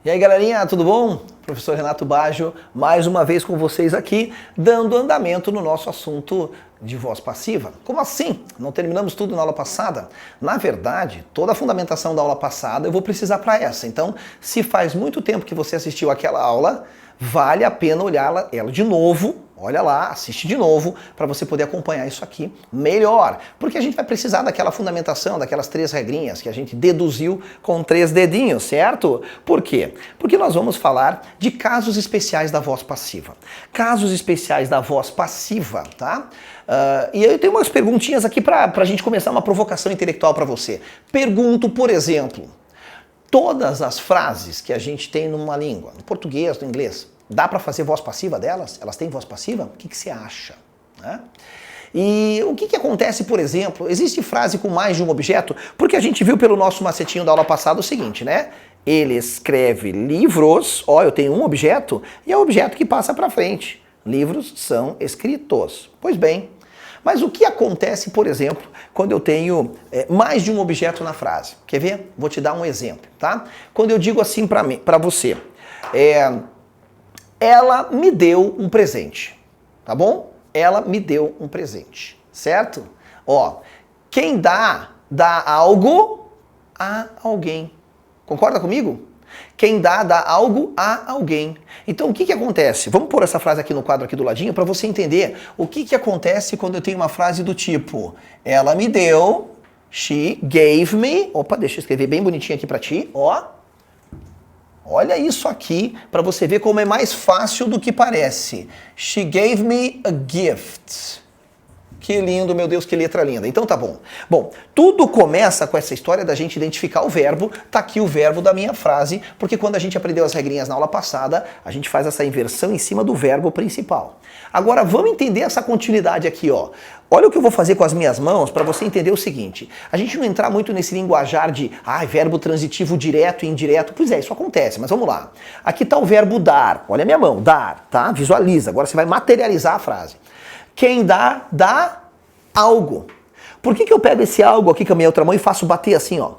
E aí, galerinha, tudo bom? Professor Renato Baggio, mais uma vez com vocês aqui, dando andamento no nosso assunto de voz passiva. Como assim? Não terminamos tudo na aula passada? Na verdade, toda a fundamentação da aula passada eu vou precisar para essa. Então, se faz muito tempo que você assistiu aquela aula, vale a pena olhar ela de novo. Olha lá, assiste de novo para você poder acompanhar isso aqui melhor. Porque a gente vai precisar daquela fundamentação, daquelas 3 regrinhas que a gente deduziu com 3 dedinhos, certo? Por quê? Porque nós vamos falar de casos especiais da voz passiva. Casos especiais da voz passiva, tá? E eu tenho umas perguntinhas aqui para a gente começar uma provocação intelectual para você. Pergunto, por exemplo, todas as frases que a gente tem numa língua, no português, no inglês, dá para fazer voz passiva delas? Elas têm voz passiva? O que você acha? Né? E o que acontece, por exemplo, existe frase com mais de um objeto? Porque a gente viu pelo nosso macetinho da aula passada o seguinte, né? Ele escreve livros, ó, eu tenho um objeto, e é o objeto que passa para frente. Livros são escritos. Pois bem, mas o que acontece, por exemplo, quando eu tenho mais de um objeto na frase? Quer ver? Vou te dar um exemplo, tá? Quando eu digo assim para você, ela me deu um presente, tá bom? Ela me deu um presente, certo? Ó, quem dá algo a alguém. Concorda comigo? Quem dá algo a alguém. Então o que acontece? Vamos pôr essa frase aqui no quadro aqui do ladinho para você entender o que acontece quando eu tenho uma frase do tipo ela me deu, she gave me, opa, deixa eu escrever bem bonitinho aqui para ti, ó. Olha isso aqui para você ver como é mais fácil do que parece. She gave me a gift. Que lindo, meu Deus, que letra linda. Então tá bom. Bom, tudo começa com essa história da gente identificar o verbo. Tá aqui o verbo da minha frase, porque quando a gente aprendeu as regrinhas na aula passada, a gente faz essa inversão em cima do verbo principal. Agora vamos entender essa continuidade aqui, ó. Olha o que eu vou fazer com as minhas mãos para você entender o seguinte. A gente não entrar muito nesse linguajar de verbo transitivo direto e indireto. Pois é, isso acontece, mas vamos lá. Aqui tá o verbo dar. Olha a minha mão, dar, tá? Visualiza. Agora você vai materializar a frase. Quem dá algo. Por que eu pego esse algo aqui com a minha outra mão e faço bater assim, ó,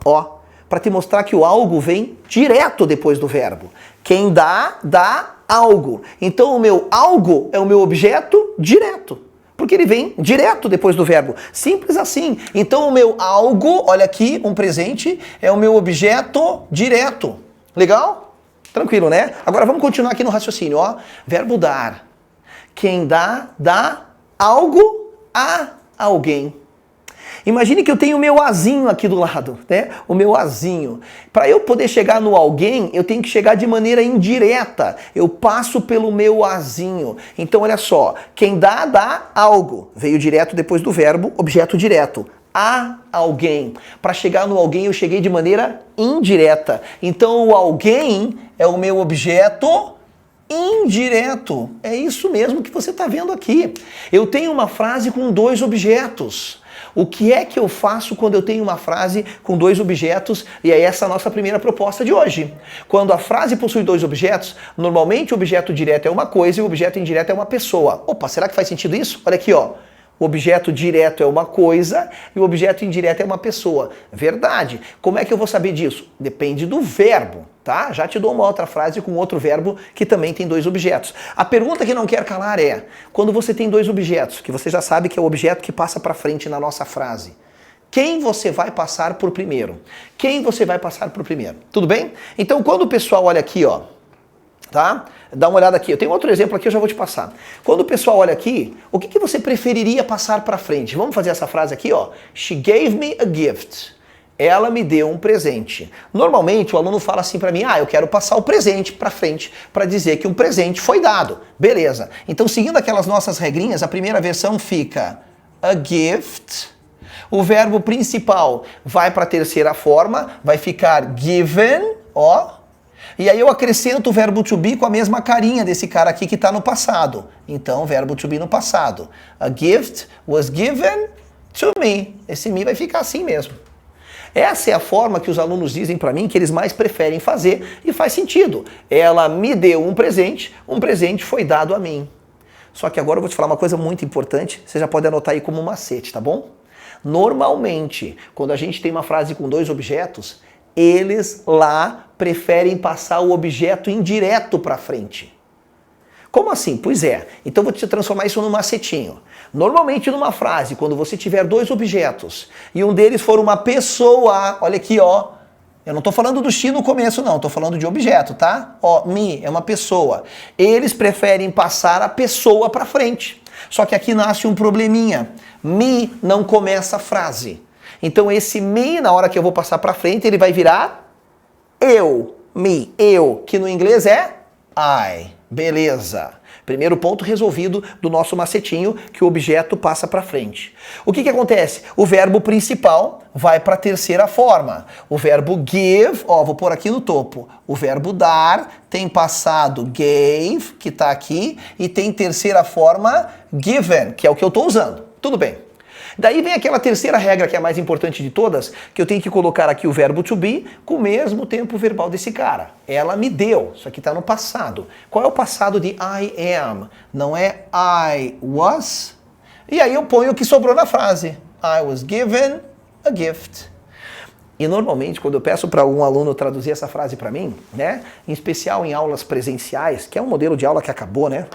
para te mostrar que o algo vem direto depois do verbo. Quem dá algo. Então o meu algo é o meu objeto direto. Porque ele vem direto depois do verbo. Simples assim. Então o meu algo, olha aqui, um presente, é o meu objeto direto. Legal? Tranquilo, né? Agora vamos continuar aqui no raciocínio, ó. Verbo dar. Quem dá algo a alguém. Imagine que eu tenho o meu azinho aqui do lado, né? O meu azinho. Para eu poder chegar no alguém, eu tenho que chegar de maneira indireta. Eu passo pelo meu azinho. Então, olha só. Quem dá algo. Veio direto depois do verbo, objeto direto. A alguém. Para chegar no alguém, eu cheguei de maneira indireta. Então, o alguém é o meu objeto indireto. É isso mesmo que você está vendo aqui. Eu tenho uma frase com 2 objetos. O que é que eu faço quando eu tenho uma frase com 2 objetos? E aí essa é a nossa primeira proposta de hoje. Quando a frase possui 2 objetos, normalmente o objeto direto é uma coisa e o objeto indireto é uma pessoa. Opa, será que faz sentido isso? Olha aqui, ó. O objeto direto é uma coisa e o objeto indireto é uma pessoa. Verdade. Como é que eu vou saber disso? Depende do verbo, tá? Já te dou uma outra frase com outro verbo que também tem 2 objetos. A pergunta que não quer calar é, quando você tem 2 objetos, que você já sabe que é o objeto que passa para frente na nossa frase, quem você vai passar por primeiro? Quem você vai passar por primeiro? Tudo bem? Então, quando o pessoal olha aqui, ó, tá? Dá uma olhada aqui. Eu tenho outro exemplo aqui, eu já vou te passar. Quando o pessoal olha aqui, o que você preferiria passar para frente? Vamos fazer essa frase aqui, ó. She gave me a gift. Ela me deu um presente. Normalmente o aluno fala assim para mim, eu quero passar o presente para frente para dizer que um presente foi dado. Beleza. Então, seguindo aquelas nossas regrinhas, a primeira versão fica a gift. O verbo principal vai para a terceira forma, vai ficar given, ó. E aí eu acrescento o verbo to be com a mesma carinha desse cara aqui que está no passado. Então, verbo to be no passado. A gift was given to me. Esse me vai ficar assim mesmo. Essa é a forma que os alunos dizem para mim que eles mais preferem fazer e faz sentido. Ela me deu um presente foi dado a mim. Só que agora eu vou te falar uma coisa muito importante, você já pode anotar aí como um macete, tá bom? Normalmente, quando a gente tem uma frase com 2 objetos, Eles lá preferem passar o objeto indireto para frente. Como assim? Pois é. Então vou te transformar isso num macetinho. Normalmente numa frase, quando você tiver dois objetos e um deles for uma pessoa, olha aqui, ó. Eu não estou falando do she no começo, não. Estou falando de objeto, tá? Ó, me é uma pessoa. Eles preferem passar a pessoa para frente. Só que aqui nasce um probleminha. Me não começa a frase. Então esse me, na hora que eu vou passar para frente, ele vai virar eu. Me, eu, que no inglês é I. Beleza. Primeiro ponto resolvido do nosso macetinho, que o objeto passa para frente. O que acontece? O verbo principal vai para a terceira forma. O verbo give, ó, vou pôr aqui no topo. O verbo dar tem passado gave, que está aqui, e tem terceira forma given, que é o que eu estou usando. Tudo bem. Daí vem aquela terceira regra, que é a mais importante de todas, que eu tenho que colocar aqui o verbo to be com o mesmo tempo verbal desse cara. Ela me deu. Isso aqui está no passado. Qual é o passado de I am? Não é I was? E aí eu ponho o que sobrou na frase. I was given a gift. E normalmente, quando eu peço para um aluno traduzir essa frase para mim, né, em especial em aulas presenciais, que é um modelo de aula que acabou, né?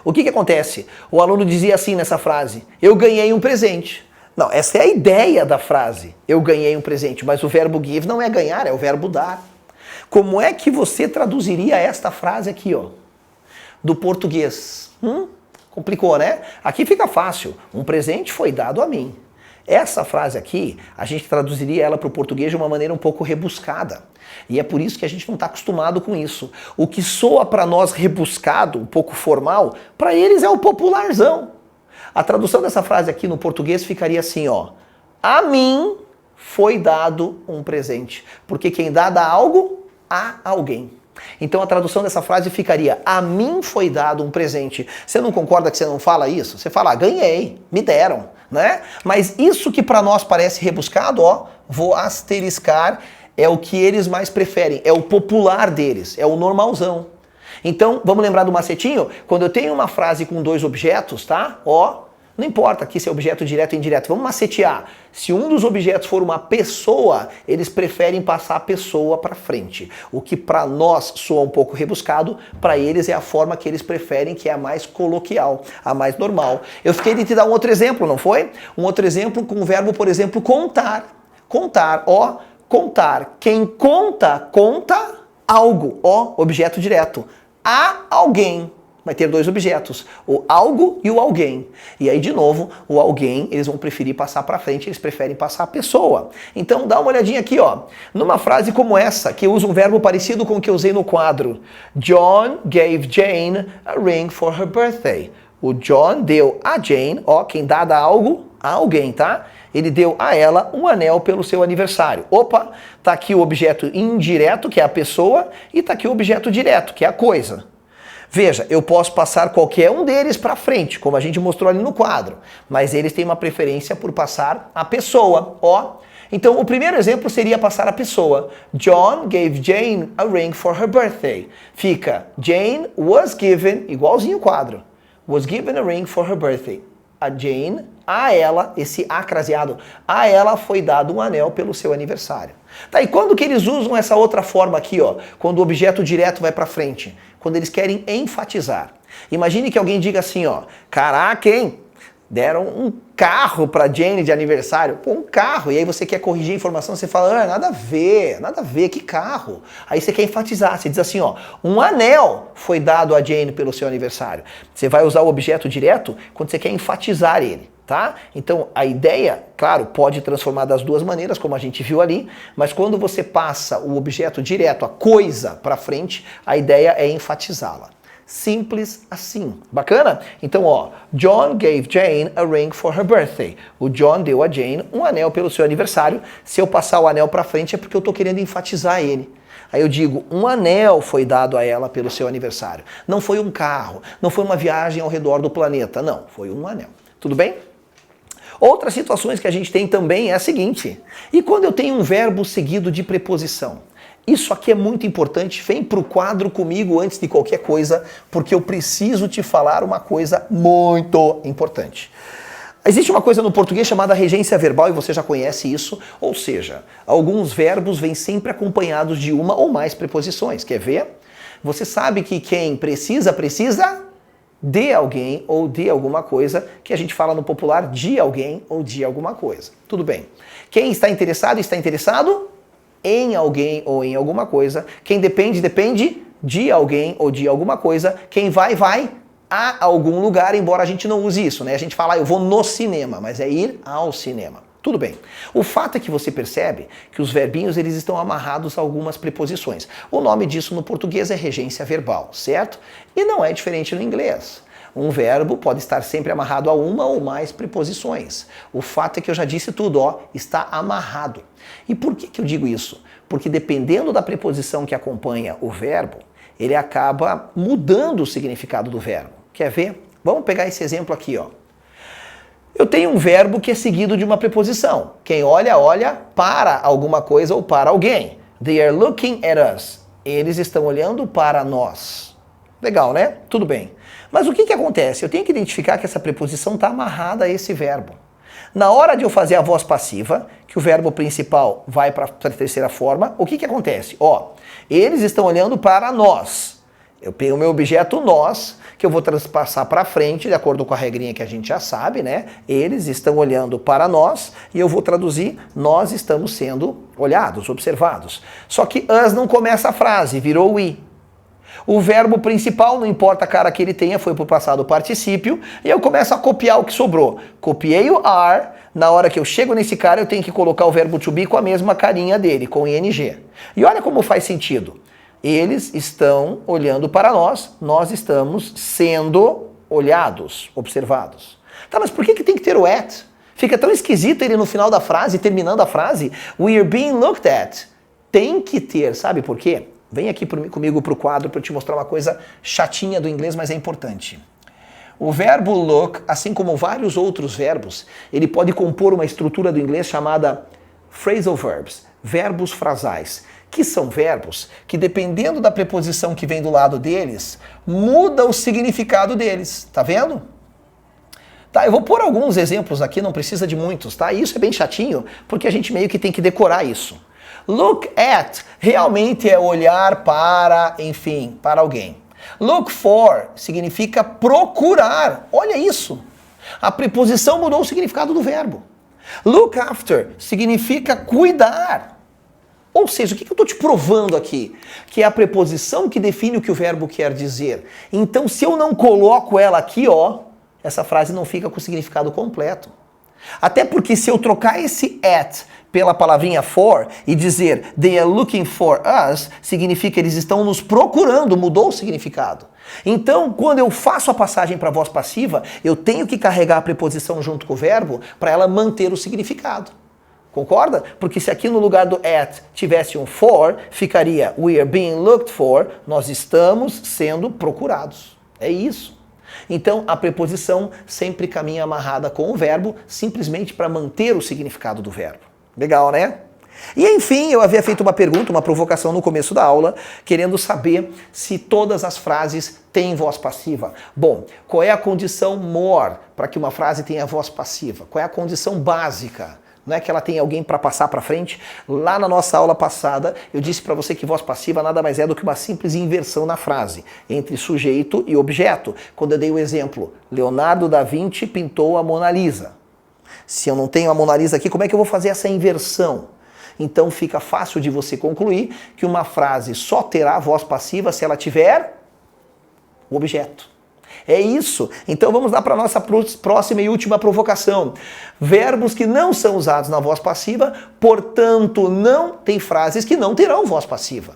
O que acontece? O aluno dizia assim nessa frase: eu ganhei um presente. Não, essa é a ideia da frase. Eu ganhei um presente, mas o verbo give não é ganhar, é o verbo dar. Como é que você traduziria esta frase aqui, ó, do português? Complicou, né? Aqui fica fácil. Um presente foi dado a mim. Essa frase aqui, a gente traduziria ela para o português de uma maneira um pouco rebuscada. E é por isso que a gente não está acostumado com isso. O que soa para nós rebuscado, um pouco formal, para eles é o popularzão. A tradução dessa frase aqui no português ficaria assim, ó. A mim foi dado um presente. Porque quem dá algo a alguém. Então a tradução dessa frase ficaria: a mim foi dado um presente. Você não concorda que você não fala isso? Você fala: ganhei, me deram, né? Mas isso que para nós parece rebuscado, ó, vou asteriscar, é o que eles mais preferem, é o popular deles, é o normalzão. Então, vamos lembrar do macetinho? Quando eu tenho uma frase com dois objetos, tá? Ó, não importa aqui se é objeto direto ou indireto, vamos macetear. Se um dos objetos for uma pessoa, eles preferem passar a pessoa para frente. O que para nós soa um pouco rebuscado, para eles é a forma que eles preferem, que é a mais coloquial, a mais normal. Eu fiquei de te dar um outro exemplo, não foi? Um outro exemplo com o verbo, por exemplo, contar. Contar, ó, contar. Quem conta, conta algo, ó, objeto direto. A alguém. Vai ter dois objetos, o algo e o alguém. E aí, de novo, o alguém, eles vão preferir passar para frente, eles preferem passar a pessoa. Então, dá uma olhadinha aqui, ó. Numa frase como essa, que usa um verbo parecido com o que eu usei no quadro. John gave Jane a ring for her birthday. O John deu a Jane, ó, quem dá algo a alguém, tá? Ele deu a ela um anel pelo seu aniversário. Opa, tá aqui o objeto indireto, que é a pessoa, e tá aqui o objeto direto, que é a coisa. Veja, eu posso passar qualquer um deles para frente, como a gente mostrou ali no quadro, mas eles têm uma preferência por passar a pessoa, ó. Então, o primeiro exemplo seria passar a pessoa. John gave Jane a ring for her birthday. Fica, Jane was given, igualzinho o quadro, was given a ring for her birthday. A Jane, a ela, esse a craseado, a ela foi dado um anel pelo seu aniversário. Tá, e quando que eles usam essa outra forma aqui, ó? Quando o objeto direto vai para frente. Quando eles querem enfatizar. Imagine que alguém diga assim, ó, caraca, hein? Deram um carro pra Jane de aniversário. Pô, um carro. E aí você quer corrigir a informação, você fala, nada a ver, que carro? Aí você quer enfatizar, você diz assim, ó, um anel foi dado a Jane pelo seu aniversário. Você vai usar o objeto direto quando você quer enfatizar ele, tá? Então, a ideia, claro, pode transformar das duas maneiras, como a gente viu ali, mas quando você passa o objeto direto, a coisa, pra frente, a ideia é enfatizá-la. Simples assim. Bacana? Então, ó, John gave Jane a ring for her birthday. O John deu a Jane um anel pelo seu aniversário. Se eu passar o anel pra frente é porque eu tô querendo enfatizar ele. Aí eu digo, um anel foi dado a ela pelo seu aniversário. Não foi um carro, não foi uma viagem ao redor do planeta, não, foi um anel. Tudo bem? Outras situações que a gente tem também é a seguinte. E quando eu tenho um verbo seguido de preposição? Isso aqui é muito importante, vem para o quadro comigo antes de qualquer coisa, porque eu preciso te falar uma coisa muito importante. Existe uma coisa no português chamada regência verbal e você já conhece isso, ou seja, alguns verbos vêm sempre acompanhados de uma ou mais preposições. Quer ver? Você sabe que quem precisa de alguém ou de alguma coisa, que a gente fala no popular de alguém ou de alguma coisa. Tudo bem. Quem está interessado em alguém ou em alguma coisa. Quem depende de alguém ou de alguma coisa. Quem vai a algum lugar, embora a gente não use isso, né? A gente fala, eu vou no cinema, mas é ir ao cinema. Tudo bem. O fato é que você percebe que os verbinhos eles estão amarrados a algumas preposições. O nome disso no português é regência verbal, certo? E não é diferente no inglês. Um verbo pode estar sempre amarrado a uma ou mais preposições. O fato é que eu já disse tudo, ó, está amarrado. E por que eu digo isso? Porque dependendo da preposição que acompanha o verbo, ele acaba mudando o significado do verbo. Quer ver? Vamos pegar esse exemplo aqui, ó. Eu tenho um verbo que é seguido de uma preposição. Quem olha, olha para alguma coisa ou para alguém. They are looking at us. Eles estão olhando para nós. Legal, né? Tudo bem. Mas o que acontece? Eu tenho que identificar que essa preposição está amarrada a esse verbo. Na hora de eu fazer a voz passiva, que o verbo principal vai para a terceira forma, o que acontece? Ó, eles estão olhando para nós. Eu pego o meu objeto nós, que eu vou transpassar para frente, de acordo com a regrinha que a gente já sabe, né? Eles estão olhando para nós e eu vou traduzir, nós estamos sendo olhados, observados. Só que us não começa a frase, virou we. O verbo principal, não importa a cara que ele tenha, foi para o passado particípio, e eu começo a copiar o que sobrou. Copiei o are, na hora que eu chego nesse cara eu tenho que colocar o verbo to be com a mesma carinha dele, com ing. E olha como faz sentido. Eles estão olhando para nós estamos sendo olhados, observados. Tá, mas por que tem que ter o at? Fica tão esquisito ele no final da frase, terminando a frase, we are being looked at. Tem que ter, sabe por quê? Vem aqui comigo para o quadro para eu te mostrar uma coisa chatinha do inglês, mas é importante. O verbo look, assim como vários outros verbos, ele pode compor uma estrutura do inglês chamada phrasal verbs, verbos frasais, que são verbos que, dependendo da preposição que vem do lado deles, muda o significado deles. Tá vendo? Tá, eu vou pôr alguns exemplos aqui, não precisa de muitos, tá? E isso é bem chatinho, porque a gente meio que tem que decorar isso. Look at realmente é olhar para, enfim, para alguém. Look for significa procurar. Olha isso. A preposição mudou o significado do verbo. Look after significa cuidar. Ou seja, o que eu estou te provando aqui? Que é a preposição que define o que o verbo quer dizer. Então, se eu não coloco ela aqui, ó, essa frase não fica com o significado completo. Até porque se eu trocar esse at pela palavrinha for e dizer they are looking for us, significa eles estão nos procurando, mudou o significado. Então, quando eu faço a passagem para a voz passiva, eu tenho que carregar a preposição junto com o verbo para ela manter o significado. Concorda? Porque se aqui no lugar do at tivesse um for, ficaria we are being looked for, nós estamos sendo procurados. É isso. Então, a preposição sempre caminha amarrada com o verbo, simplesmente para manter o significado do verbo. Legal, né? E enfim, eu havia feito uma pergunta, uma provocação no começo da aula, querendo saber se todas as frases têm voz passiva. Bom, qual é a condição more para que uma frase tenha voz passiva? Qual é a condição básica? Não é que ela tem alguém para passar para frente? Lá na nossa aula passada, eu disse para você que voz passiva nada mais é do que uma simples inversão na frase, entre sujeito e objeto. Quando eu dei o exemplo, Leonardo da Vinci pintou a Mona Lisa. Se eu não tenho a Mona Lisa aqui, como é que eu vou fazer essa inversão? Então fica fácil de você concluir que uma frase só terá voz passiva se ela tiver o objeto. É isso. Então vamos lá para a nossa próxima e última provocação. Verbos que não são usados na voz passiva, portanto, não tem frases que não terão voz passiva.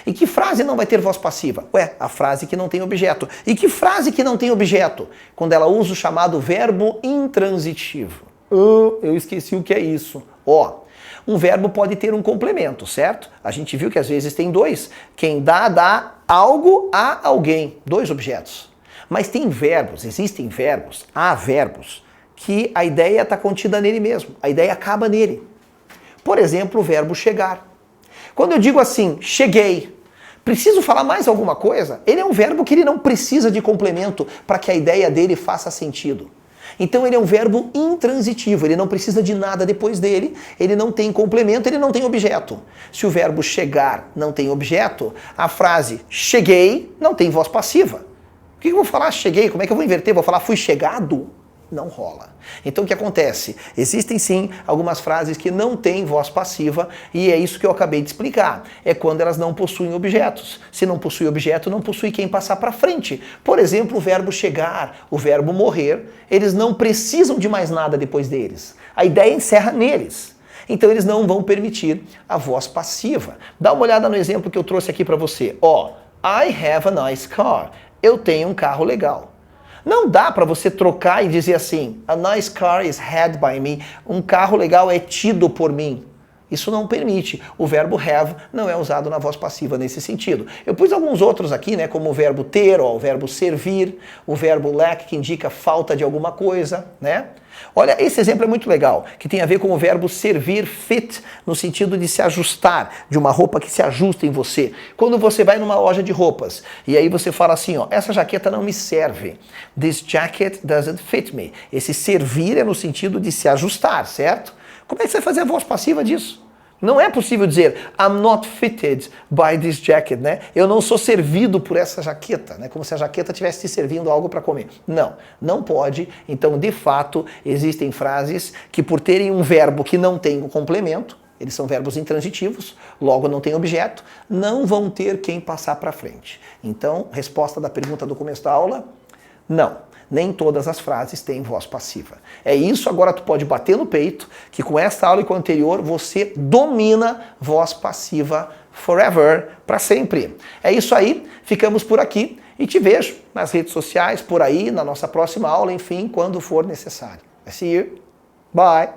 E que frase não vai ter voz passiva? Ué, a frase que não tem objeto. E que frase que não tem objeto? Quando ela usa o chamado verbo intransitivo. Eu esqueci o que é isso. Ó, um verbo pode ter um complemento, certo? A gente viu que às vezes tem dois. Quem dá algo a alguém. Dois objetos. Mas tem verbos, existem verbos, há verbos, que a ideia está contida nele mesmo. A ideia acaba nele. Por exemplo, o verbo chegar. Quando eu digo assim, cheguei, preciso falar mais alguma coisa? Ele é um verbo que ele não precisa de complemento para que a ideia dele faça sentido. Então ele é um verbo intransitivo, ele não precisa de nada depois dele, ele não tem complemento, ele não tem objeto. Se o verbo chegar não tem objeto, a frase cheguei não tem voz passiva. O que eu vou falar cheguei? Como é que eu vou inverter? Vou falar fui chegado? Não rola. Então o que acontece? Existem sim algumas frases que não têm voz passiva e é isso que eu acabei de explicar. É quando elas não possuem objetos. Se não possui objeto, não possui quem passar para frente. Por exemplo, o verbo chegar, o verbo morrer, eles não precisam de mais nada depois deles. A ideia encerra neles. Então eles não vão permitir a voz passiva. Dá uma olhada no exemplo que eu trouxe aqui para você. I have a nice car. Eu tenho um carro legal. Não dá para você trocar e dizer assim, a nice car is had by me. Um carro legal é tido por mim. Isso não permite. O verbo have não é usado na voz passiva nesse sentido. Eu pus alguns outros aqui, né, como o verbo ter, o verbo servir, o verbo lack, que indica falta de alguma coisa, né? Olha, esse exemplo é muito legal, que tem a ver com o verbo servir, fit, no sentido de se ajustar, de uma roupa que se ajusta em você. Quando você vai numa loja de roupas, e aí você fala assim, essa jaqueta não me serve. This jacket doesn't fit me. Esse servir é no sentido de se ajustar, certo? Como é que você vai fazer a voz passiva disso? Não é possível dizer I'm not fitted by this jacket, né? Eu não sou servido por essa jaqueta, né? Como se a jaqueta estivesse te servindo algo para comer. Não, não pode. Então, de fato, existem frases que por terem um verbo que não tem o complemento, eles são verbos intransitivos, logo não tem objeto, não vão ter quem passar para frente. Então, resposta da pergunta do começo da aula, não. Nem todas as frases têm voz passiva. É isso, agora tu pode bater no peito, que com esta aula e com a anterior, você domina voz passiva forever, para sempre. É isso aí, ficamos por aqui e te vejo nas redes sociais, por aí, na nossa próxima aula, enfim, quando for necessário. I see you. Bye.